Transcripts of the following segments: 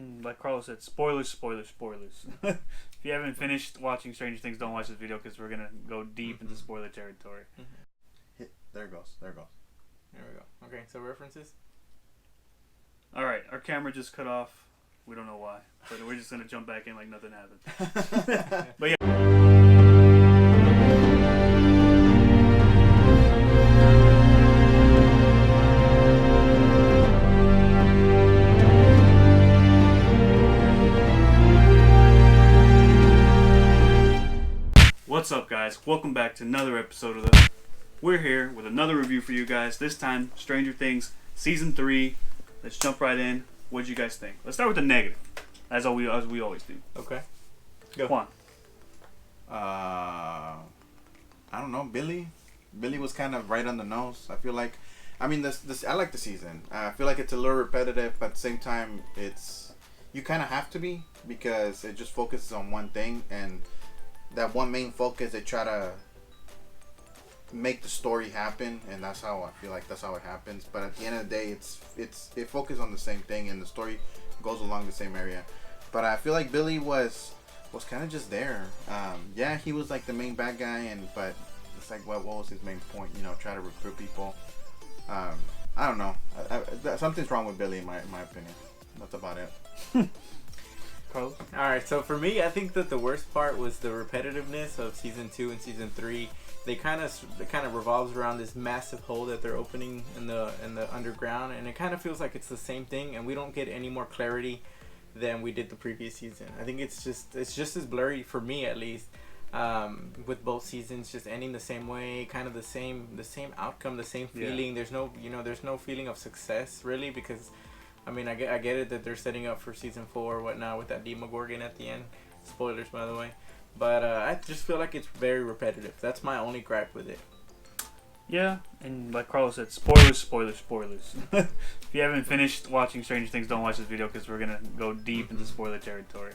And like Carlos said, spoilers, spoilers, spoilers. If you haven't finished watching Stranger Things, don't watch this video because we're going to go deep into spoiler territory. There it goes. There we go. Okay, so references? Alright, our camera just cut off. We don't know why. But we're just going to jump back in like nothing happened. But yeah. What's up, guys? Welcome back to another episode of the... We're here with another review for you guys. This time, Stranger Things Season 3. Let's jump right in. What did you guys think? Let's start with the negative, as we always do. Okay. Go. Juan. I don't know. Billy was kind of right on the nose. I feel like, I mean, this I like the season. I feel like it's a little repetitive, but at the same time, you kind of have to be because it just focuses on one thing, and that one main focus, they try to make the story happen, and that's how I feel like that's how it happens. But at the end of the day, it focuses on the same thing, and the story goes along the same area. But I feel like Billy was kind of just there. Yeah, he was like the main bad guy, but it's like what was his main point? You know, try to recruit people. I don't know. Something's wrong with Billy, in my opinion. That's about it. Carlos? Alright, so for me, I think that the worst part was the repetitiveness of Season 2 and Season 3. It kind of revolves around this massive hole that they're opening in the underground, and it kind of feels like it's the same thing, and we don't get any more clarity than we did the previous season. I think it's just as blurry for me, at least, with both seasons just ending the same way, kind of the same outcome, the same feeling. Yeah. There's no feeling of success really, because I mean, I get it that they're setting up for Season 4 or whatnot with that Demogorgon at the end. Spoilers, by the way. But I just feel like it's very repetitive. That's my only gripe with it. Yeah, and like Carlos said, spoilers, spoilers, spoilers. If you haven't finished watching Stranger Things, don't watch this video because we're going to go deep into spoiler territory.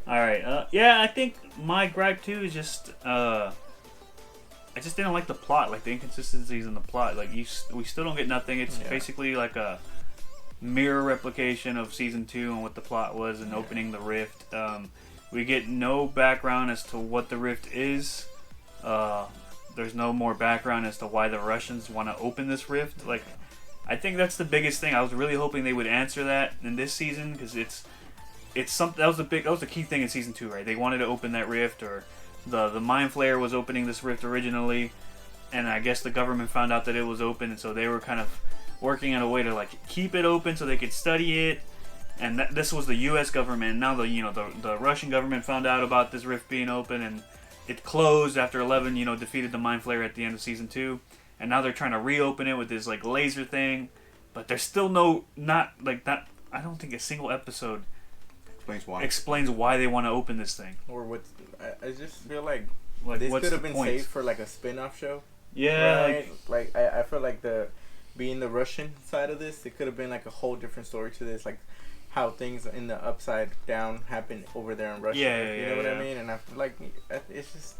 Alright, yeah, I think my gripe too is just... I just didn't like the plot, like the inconsistencies in the plot. Like, we still don't get nothing. It's basically like a mirror replication of Season 2 and what the plot was and opening the rift. We get no background as to what the rift is. There's no more background as to why the Russians want to open this rift. Like, I think that's the biggest thing. I was really hoping they would answer that in this season, because it's something that was the key thing in Season 2, right? They wanted to open that rift, or the Mind Flayer was opening this rift originally, and I guess the government found out that it was open, and so they were kind of working on a way to like keep it open so they could study it. And this was the U.S. government. And now the Russian government found out about this rift being open, and it closed after 11 defeated the Mind Flayer at the end of Season 2, and now they're trying to reopen it with this like laser thing, but there's still not I don't think a single episode explains why they want to open this thing, or what. I just feel like this could have been saved for like a spin-off show. Yeah, right? Like I feel like being the Russian side of this, it could have been like a whole different story to this, like how things in the upside down happen over there in Russia. You know what I mean? And I feel like it's just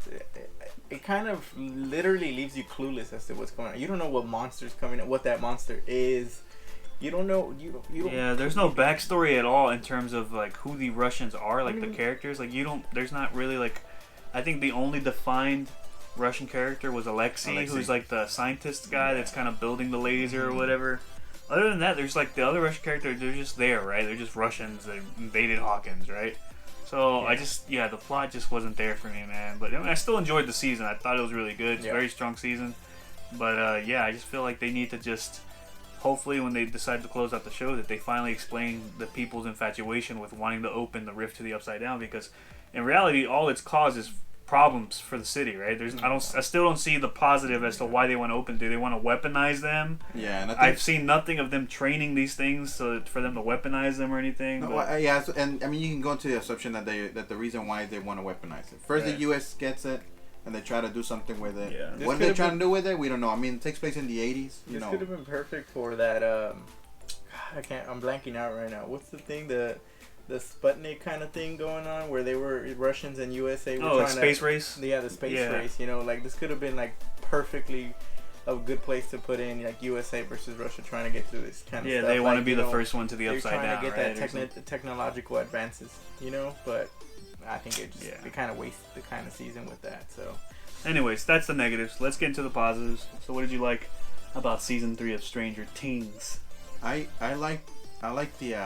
it kind of literally leaves you clueless as to what's going on. You don't know what monster's coming up, what that monster is. You don't know. You don't. Yeah, there's no backstory at all in terms of like who the Russians are, like the characters. Like there's not really like. I think the only defined Russian character was Alexei, who's like the scientist guy that's kind of building the laser or whatever. Other than that, there's like the other Russian characters, they're just there, right? They're just Russians, they invaded Hawkins, right? So the plot just wasn't there for me, man. But I mean, I still enjoyed the season. I thought it was really good. It's a very strong season. But I just feel like they need to just, hopefully when they decide to close out the show, that they finally explain the people's infatuation with wanting to open the rift to the Upside Down, because in reality, all it's caused is problems for the city, right? I still don't see the positive as to why they want to open. Do they want to weaponize them? Yeah, and I've seen nothing of them training these things for them to weaponize them or anything. And I mean, you can go into the assumption that the reason why they want to weaponize it. First, the U.S. gets it, and they try to do something with it. Yeah. What they're trying to do with it, we don't know. I mean, it takes place in the 80s. This could have been perfect for that. I'm blanking out right now. What's the thing the Sputnik kind of thing going on, where they were Russians and USA were trying space race. Yeah, the space race. Like this could have been like perfectly a good place to put in like USA versus Russia trying to get to this kind of Yeah, stuff. they want to like, be you the know, first one to the they're upside down, trying to right? get that technological advances, you know. But I think it kind of wasted the kind of season with that. So, anyways, that's the negatives. Let's get into the positives. So, what did you like about season 3 of Stranger Things? I like the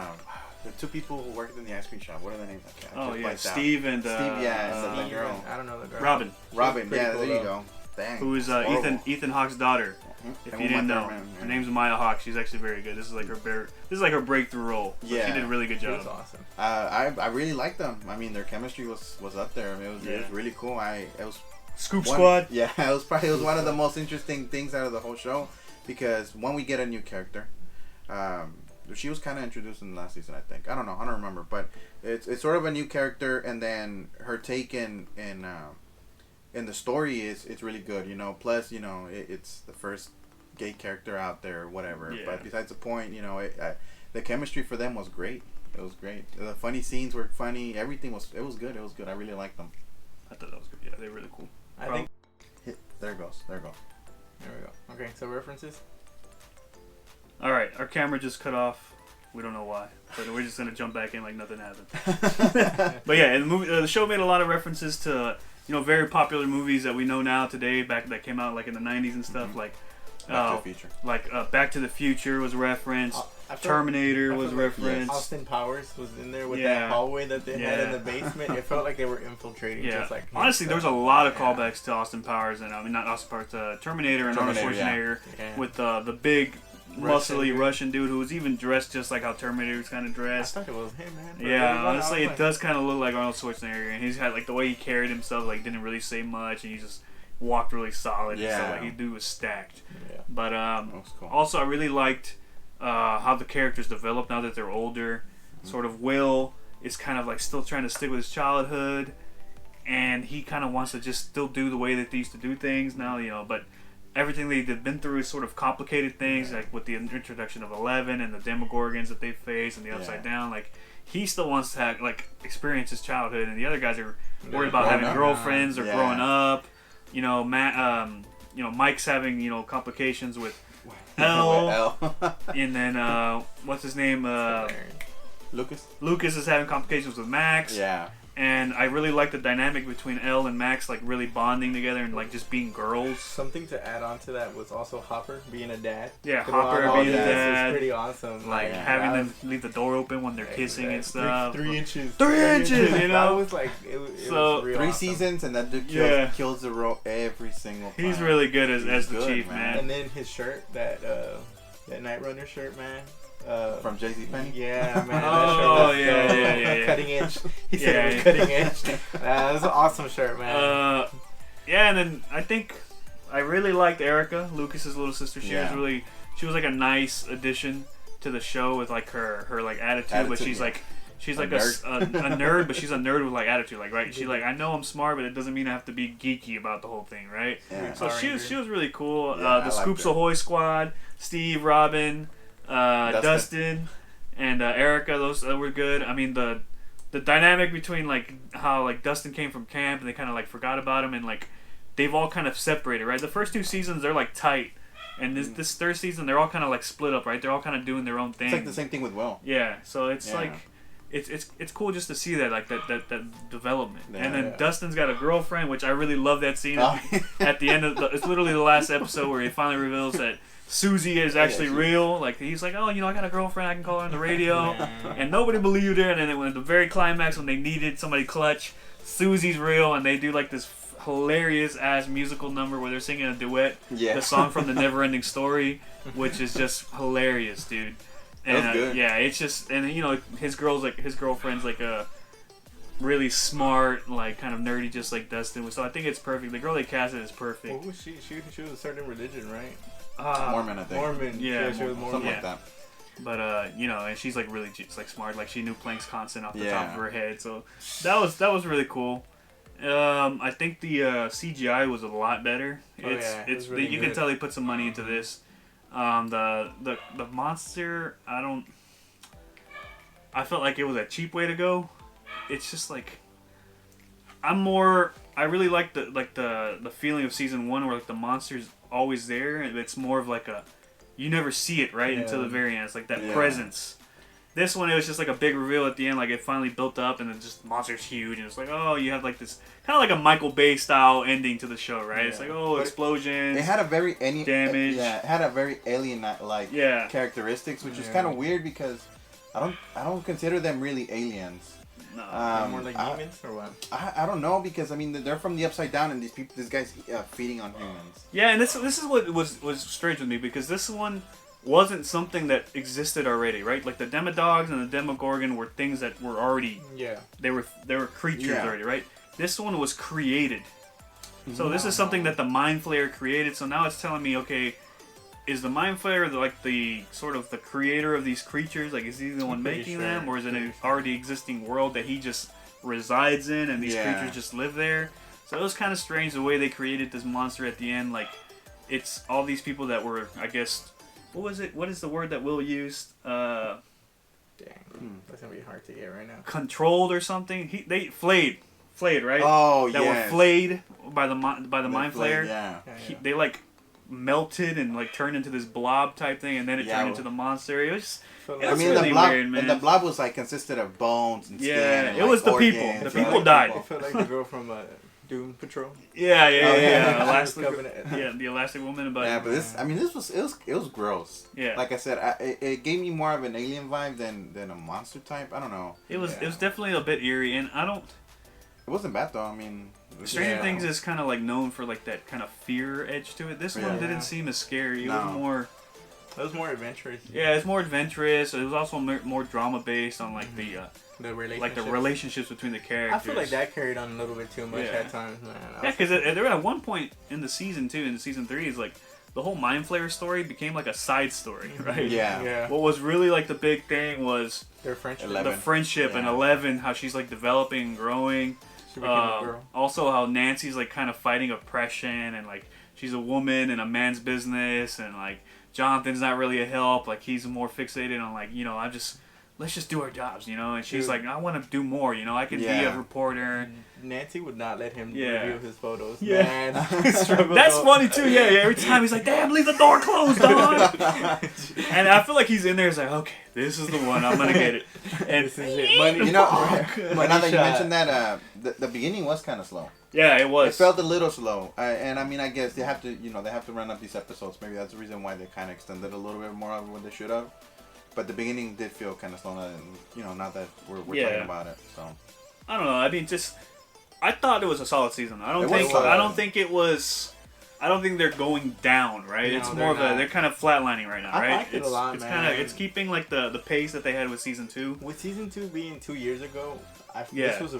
two people who worked in the ice cream shop. What are their names? Oh yeah, Steve and Steve. Yeah, and the girl. I don't know the girl. Robin. Robin. Yeah, cool, there you though. go. Dang. Who is Horrible. Ethan Hawke's daughter? If And you didn't know, yeah. her name's Maya Hawke. She's actually very good. This is like her breakthrough role. So Yeah. she did a really good She was job. awesome. I really liked them. I mean, their chemistry was up there. I mean, it was really cool. It was Scoop one, Squad. Yeah, it was one of the most interesting things out of the whole show because when we get a new character, she was kind of introduced in the last season, I think. I don't remember, but it's sort of a new character, and then her take in the story it's really good, you know. Plus, you know, it's the first gay character out there, or whatever. Yeah. But besides the point, you know, the chemistry for them was great. It was great. The funny scenes were funny. Everything was good. It was good. I really liked them. I thought that was good. Yeah, they were really cool. I think. There it goes. There we go. Okay, so references. All right, our camera just cut off. We don't know why, but we're just gonna jump back in like nothing happened. But yeah, the show made a lot of references to very popular movies that we know now today, that came out like in the 90s and stuff. Mm-hmm. Like Back to the Future. Like Back to the Future was referenced. Terminator was referenced. Austin Powers was in there with Yeah. that hallway that they had in Yeah. the basement. It felt like they were infiltrating. Yeah, Just like honestly, there was a lot of callbacks to Austin Powers, and I mean not Austin Powers, to Terminator and Arnold Schwarzenegger with the big muscly Russian dude who was even dressed just like how Terminator was kind of I dressed. thought it was him, man. Yeah, honestly, it does kind of look like Arnold Schwarzenegger, and he's had like the way he carried himself, like didn't really say much, and he just walked really solid. Yeah. And so like he dude was stacked. Yeah. But That was cool. also I really liked how the characters developed now that they're older. Sort of Will is kind of like still trying to stick with his childhood, and he kind of wants to just still do the way that they used to do things now, but everything they've been through is sort of complicated things, like with the introduction of 11 and the Demogorgons that they face and the Upside Down. Like he still wants to have, like, experience his childhood, and the other guys are worried about having girlfriends or growing up. Mike's having complications with L, and then what's his name? Lucas. Lucas is having complications with Max. Yeah. And I really like the dynamic between Elle and Max, like really bonding together and like just being girls. Something to add on to that was also Hopper being a dad. Yeah, Hopper being a dad. Was pretty awesome. Like having them leave the door open when they're kissing and stuff. 3 inches. 3 inches, you know? That was like, it was real 3 awesome. seasons, and that dude kills the role every single time. He's really good as the good, chief, man. And then his shirt, that Night Runner shirt, man. From JCPenney? Yeah, man. Oh, that shirt was yeah. Cutting edge. He said it was cutting edge. That was an awesome shirt, man. And then I think I really liked Erica, Lucas's little sister. She was like a nice addition to the show with like her like attitude, but she's like a nerd, but she's a nerd with like attitude, like, right? She's like, I know I'm smart, but it doesn't mean I have to be geeky about the whole thing, right? Yeah. So she was really cool. Yeah, the Scoops Ahoy squad, Steve, Robin, Dustin, and Erica, those were good. I mean the dynamic between like how like Dustin came from camp and they kind of like forgot about him, and like they've all kind of separated, right? The first 2 seasons they're like tight, and this third season they're all kind of like split up, right? They're all kind of doing their own thing. It's like the same thing with Will. Yeah, so it's like it's cool just to see that like that development. Yeah, and then Dustin's got a girlfriend, which I really love that scene at the end of it's literally the last episode where he finally reveals that Susie is actually real. Like he's like, oh, I got a girlfriend, I can call her on the radio, and nobody believed her. And then when the very climax, when they needed somebody clutch, Susie's real, and they do like this hilarious ass musical number where they're singing a duet, the song from the Never-Ending Story, which is just hilarious, dude. And That's good. yeah, it's just, and his girlfriend's like a really smart, like kind of nerdy, just like Dustin. So I think it's perfect. The girl they casted is perfect. What was she? She was a certain religion, right? Mormon, I think. Mormon. Yeah, she was Mormon. Something like that. But and she's like really just like smart. Like she knew Planck's constant off the top of her head. So that was really cool. I think the CGI was a lot better. It's really you can tell they put some money into this. The monster, I felt like it was a cheap way to go. It's just like I really like the feeling of season 1 where like the monsters always there, and it's more of like a, you never see it right until the very end. It's like that presence. This one, it was just like a big reveal at the end, like it finally built up, and then just the monster's huge, and it's like, oh, you have like this kind of like a Michael Bay style ending to the show, right? It's like, oh, explosions. It had a very damage. Yeah, it had a very alien like characteristics, which is kind of weird because I don't consider them really aliens. No, more like humans or what? I don't know, because I mean they're from the upside down, and this guy's feeding on humans. Yeah, and this is what was strange with me, because this one wasn't something that existed already, right? Like the Demodogs and the Demogorgon were things that were already they were creatures already, right? This one was created. So this is something that the Mind Flayer created. So now it's telling me, okay, is the Mind Flayer like the sort of the creator of these creatures? Like, is he the one making them, or is it an already existing world that he just resides in, and these creatures just live there? So it was kind of strange the way they created this monster at the end. Like, it's all these people that were, I guess, what was it? What is the word that Will used? Dang, that's gonna be hard to get right now. Controlled or something? They flayed, right? Oh, that were flayed by the Mind Flayer. Yeah. They like melted and like turned into this blob type thing, and then it turned into the monster. It was. I mean, really weird, man. And the blob was like consisted of bones and skin. And, it was the organs. people. The people died. I felt like the girl from Doom Patrol. Yeah. Elastic, the Elastic Woman. But this, I mean, it was gross. Yeah. Like I said, it gave me more of an alien vibe than a monster type. I don't know. It was definitely a bit eerie, and I don't. It wasn't bad though. I mean, Stranger Things is kind of like known for like that kind of fear edge to it. This one didn't seem as scary. It was more. It was more adventurous. Yeah, it's more adventurous. It was also more drama based on like the relationships between the characters. I feel like that carried on a little bit too much at times, man. Yeah, because there at one point in the season 2 and season 3 is like the whole Mind Flayer story became like a side story, right? Yeah. What was really like the big thing was their friendship. The friendship and Eleven, how she's like developing and growing. She became a girl. Also, how Nancy's like kind of fighting oppression, and like she's a woman in a man's business, and like Jonathan's not really a help. Like he's more fixated on like, let's just do our jobs, and she's like, I want to do more, I could be a reporter. Nancy would not let him review his photos. Yeah. Man, that's funny too. Yeah. Every time he's like, damn, leave the door closed, dog. And I feel like he's in there. He's like, okay, this is the one. I'm gonna get it. And this is it. Money. Now that you mentioned that, the beginning was kind of slow. Yeah, it was. It felt a little slow, and I mean, I guess they have to, they have to run up these episodes. Maybe that's the reason why they kind of extended a little bit more of what they should have. But the beginning did feel kind of slow, now that we're talking about it. So I don't know. I mean, I thought it was a solid season. I don't think they're going down, right? No, it's more of they're kind of flatlining right now, right? I liked it a lot, it's man. kind of keeping like the pace that they had with season 2. With season 2 being 2 years ago, this was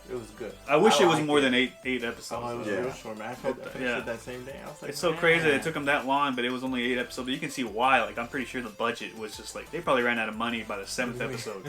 it was good. I wish it was more than eight episodes. Oh, it was real short, man. I finished it that same day. I was like, it's so crazy that it took them that long, but it was only 8 episodes. But you can see why. Like, I'm pretty sure the budget was just like, they probably ran out of money by the 7th episode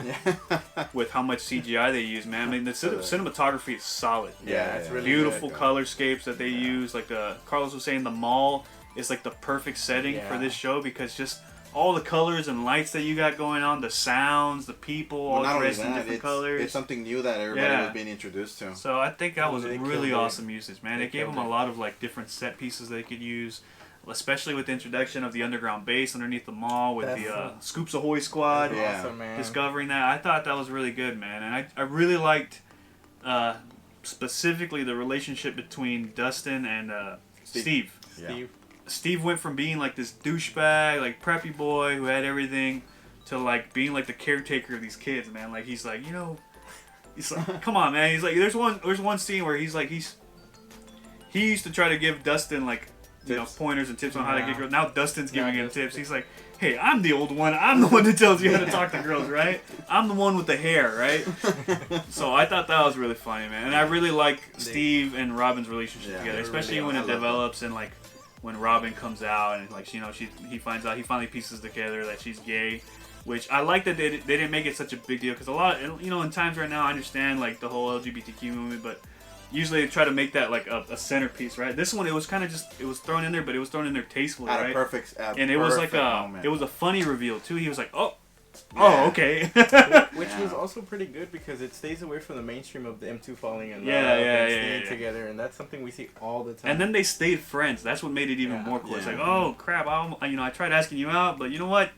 with how much CGI they used, man. I mean, the cinematography is solid. Yeah, it's really beautiful good, colorscapes that they use. Like Carlos was saying, the mall is like the perfect setting for this show, because just all the colors and lights that you got going on, the sounds, the people, all dressed in different colors. It's something new that everybody was being introduced to. So I think that was really awesome usage, man. It gave them a lot of like different set pieces they could use, especially with the introduction of the underground base underneath the mall with the Scoops Ahoy squad. Awesome, man. Discovering that, I thought that was really good, man. And I really liked specifically the relationship between Dustin and Steve. Steve went from being like this douchebag, like preppy boy who had everything, to like being like the caretaker of these kids, man. Like he's like, he's like, come on, man. He's like, there's one scene where he's like, he used to try to give Dustin like, pointers and tips on how to get girls. Now Dustin's giving him tips. He's like, hey, I'm the old one. I'm the one that tells you how to talk to girls, right? I'm the one with the hair, right? So I thought that was really funny, man. And I really like Steve and Robin's relationship together, especially when it develops and like, when Robin comes out and like he finds out, he finally pieces together that she's gay, which I like that they didn't make it such a big deal, because a lot, in times right now, I understand like the whole LGBTQ movement, but usually they try to make that like a centerpiece, right? This one, it was kind of just, it was thrown in there, but it was thrown in there tastefully, right? Perfect. And it was like it was a funny reveal too. He was like, oh, Oh, okay. Which was also pretty good because it stays away from the mainstream of them two falling in love Yeah, and staying together, and that's something we see all the time. And then they stayed friends. That's what made it even more cool. It's like, oh crap, I tried asking you out, but you know what?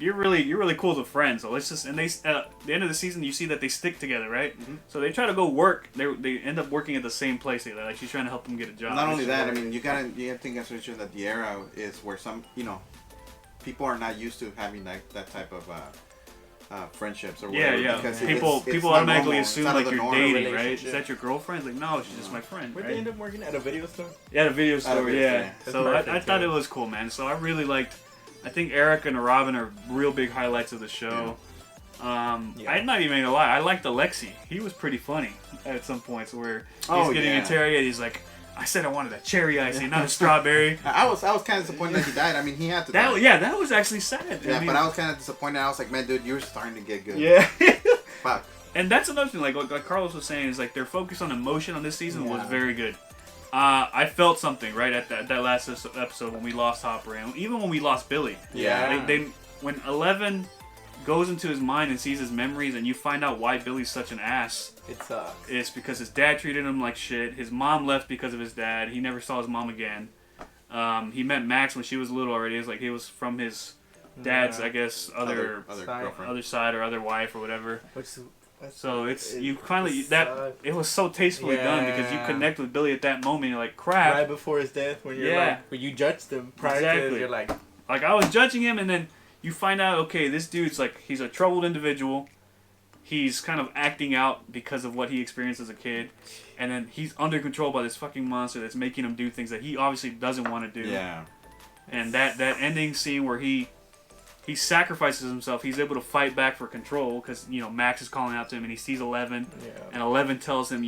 You're really cool as a friend. So let's just the end of the season, you see that they stick together, right? Mm-hmm. So they try to go work. They end up working at the same place. Like she's trying to help them get a job. Not only that, I mean, you gotta think in consideration that the era is where some people are not used to having that type of friendships or whatever. Yeah. Because people automatically assume like you're dating, right? Is relationship. that your girlfriend? Like, no, she's just my friend. Where'd right? they end up working at a video store? Yeah, the video store. Yeah. That's So perfect, I thought it was cool, man. So I really liked. I think Eric and Robin are real big highlights of the show. I'm not even gonna lie. I liked Alexi. He was pretty funny at some points where he's getting interrogated. He's like, "I said I wanted a cherry icing, not a strawberry." I was kind of disappointed that he died. I mean, he had to. That was actually sad. Yeah, but I was kind of disappointed. I was like, man, dude, you were starting to get good. Yeah. Fuck. And that's another thing. Like Carlos was saying, is like their focus on emotion on this season was very good. I felt something right at that last episode when we lost Hopper and even when we lost Billy. Yeah. When 11 goes into his mind and sees his memories and you find out why Billy's such an ass. It sucks. It's because his dad treated him like shit. His mom left because of his dad. He never saw his mom again. He met Max when she was little already. It was like he was from his dad's, I guess, other side or other wife or whatever. So it was so tastefully done because you connect with Billy at that moment. You're like, crap. Right before his death, when you're when you judged him prior to it, you're like I was judging him, and then you find out, okay, this dude's like, he's a troubled individual. He's kind of acting out because of what he experienced as a kid, and then he's under control by this fucking monster that's making him do things that he obviously doesn't want to do. Yeah. And that ending scene where he sacrifices himself. He's able to fight back for control because Max is calling out to him, and he sees 11, and 11 tells him,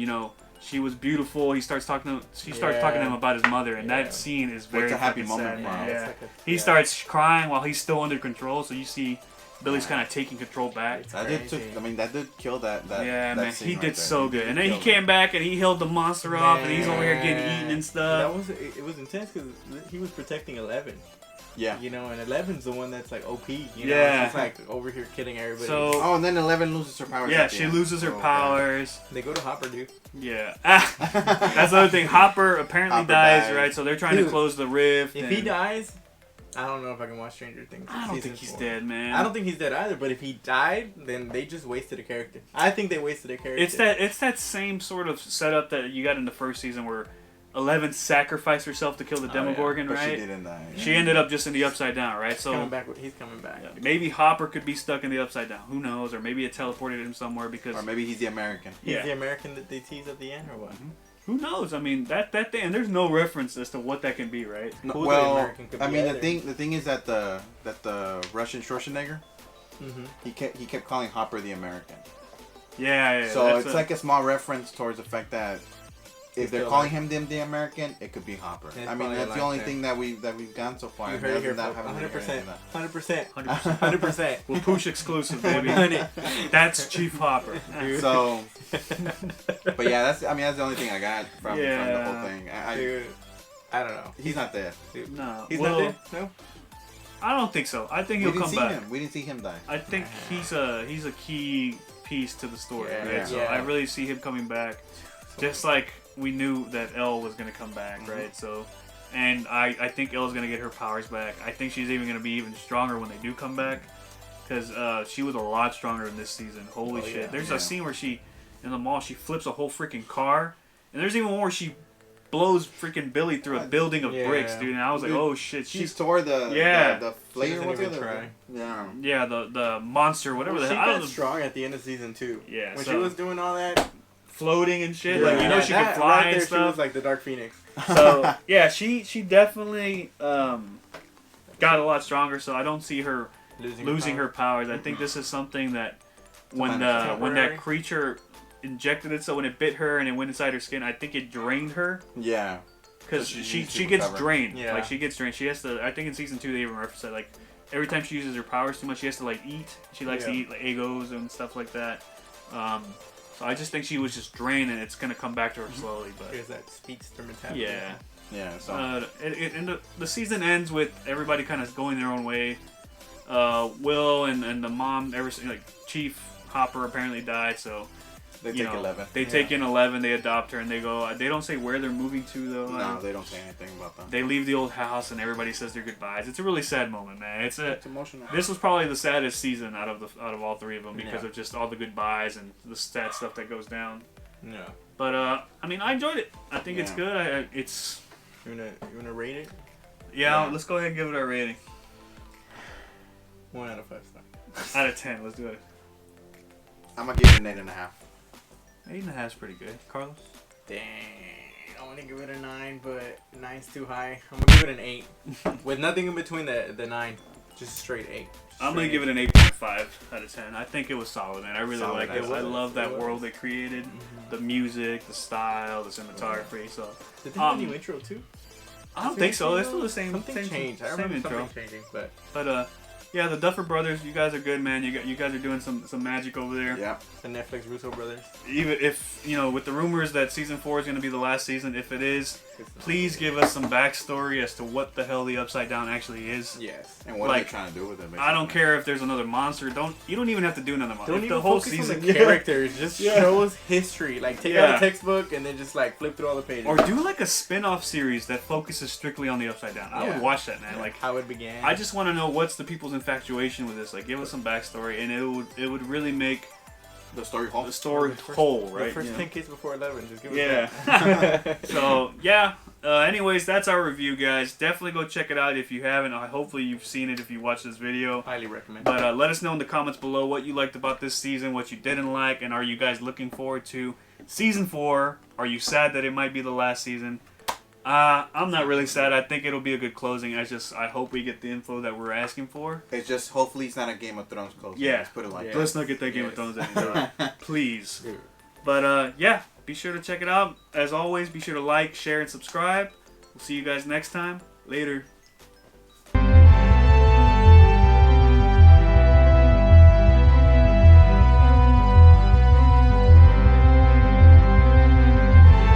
she was beautiful. She starts talking to him about his mother, and that scene is very it's a happy fucking moment sad. for him. He starts crying while he's still under control. So you see Billy's kind of taking control back. That did kill that. Yeah, that man, scene he right did there. so good. And then he came back and he held the monster off, and he's over here getting eaten and stuff. It was intense because he was protecting 11. Yeah. And 11's the one that's like OP. Yeah. It's like over here killing everybody. So, and then 11 loses her powers. Yeah, she loses her powers. They go to Hopper, dude. Yeah. That's another thing. Hopper apparently dies, right? So they're trying to close the rift. If he dies, I don't know if I can watch Stranger Things. I don't think he's dead, man. I don't think he's dead either, but if he died, then they just wasted a character. I think they wasted a character. It's that same sort of setup that you got in the first season where 11 sacrificed herself to kill the Demogorgon, but right? She didn't die. Yeah. She ended up just in the Upside Down, right? He's coming back. Yeah, maybe Hopper could be stuck in the Upside Down. Who knows? Or maybe it teleported him somewhere because... Or maybe he's the American. He's the American that they tease at the end, or what? Mm-hmm. Who knows? I mean, that thing, and there's no reference as to what that can be, right? No, well, I mean, the thing is that the Russian Schwarzenegger, he kept calling Hopper the American. Yeah. So it's like a small reference towards the fact that if they're calling him the American, it could be Hopper. I mean, that's the only thing that we've gone so far. You heard it here, 100%. 100%. Whapoosh exclusive, baby. That's Chief Hopper. So, but yeah, that's the only thing I got from the whole thing. I don't know. He's not dead. No. He's not dead? No? I don't think so. I think he'll come back. We didn't see him die. I think he's a key piece to the story, right? So I really see him coming back. Just like we knew that Elle was going to come back, right? So, and I think Elle's going to get her powers back. I think she's even going to be even stronger when they do come back. Because she was a lot stronger in this season. Holy shit. Yeah, there's a scene where in the mall, she flips a whole freaking car. And there's even one where she blows freaking Billy through a building of bricks, dude. And I was like, oh shit. She tore the flame. What's the other? Yeah, the monster, whatever the hell. She got strong at the end of season 2. Yeah. When she was doing all that. Floating and shit. Like, she could fly and stuff. She was like the Dark Phoenix. So, yeah, she definitely got a lot stronger. So I don't see her losing her powers. I think this is something that when that creature injected it, so when it bit her and it went inside her skin, I think it drained her. Yeah. Because she gets drained. Yeah. Like, she gets drained. She has to, I think in season 2 they even reference that, like, every time she uses her powers too much, she has to, like, eat. She likes to eat, like, Eggos and stuff like that. So I just think she was just drained, and it's gonna come back to her slowly. But there's that speedster mentality. Yeah. So and the season ends with everybody kind of going their own way. Will and the mom, like Chief Hopper apparently died, so They take 11. They take in 11, they adopt her, and they go. They don't say where they're moving to though. No, they don't say anything about that. They leave the old house, and everybody says their goodbyes. It's a really sad moment, man. It's emotional. This was probably the saddest season out of all three of them because of just all the goodbyes and the sad stuff that goes down. Yeah. But I mean, I enjoyed it. I think it's good. It's. You wanna rate it? Yeah, let's go ahead and give it our rating. 1 out of 5 stars. Out of 10, let's do it. I'm gonna give it an 8.5. 8.5 is pretty good. Carlos? Dang. I want to give it a 9, but 9's too high. I'm going to give it an 8. With nothing in between the 9. Just straight 8. I'm going to give it an 8.5 out of 10. I think it was solid, man. I really like it. I love that world they created. The music, the style, the cinematography. So, did they have a new intro too? I don't think so. It's still the same. Something changed. I remember intro. something changing, but yeah, the Duffer Brothers, you guys are good, man. You guys are doing some magic over there. Yeah. The Netflix Russo brothers. Even if, with the rumors that season 4 is going to be the last season, if it is, please give us some backstory as to what the hell the Upside Down actually is. Yes. And what are they trying to do with it? Basically. I don't care if there's another monster. You don't even have to do another monster. Don't if even the whole focus season on the characters. Just show us history. Like take out a textbook and then just like flip through all the pages. Or do like a spin-off series that focuses strictly on the Upside Down. I would watch that, man. Like how it began. I just want to know what's the people's infatuation with this. Like give us some backstory, and it would really make the story whole. The story whole, right? The first 10 kids before 11. Just give us that. So yeah. Anyways, that's our review, guys. Definitely go check it out if you haven't. Hopefully you've seen it if you watched this video. Highly recommend. But let us know in the comments below what you liked about this season, what you didn't like, and are you guys looking forward to season 4? Are you sad that it might be the last season? I'm not really sad. I think it'll be a good closing. I hope we get the info that we're asking for. It's just hopefully it's not a Game of Thrones closing. Yeah. Let's put it like that. Let's not get that Game of Thrones anymore. Please. But yeah, be sure to check it out. As always, be sure to like, share, and subscribe. We'll see you guys next time. Later.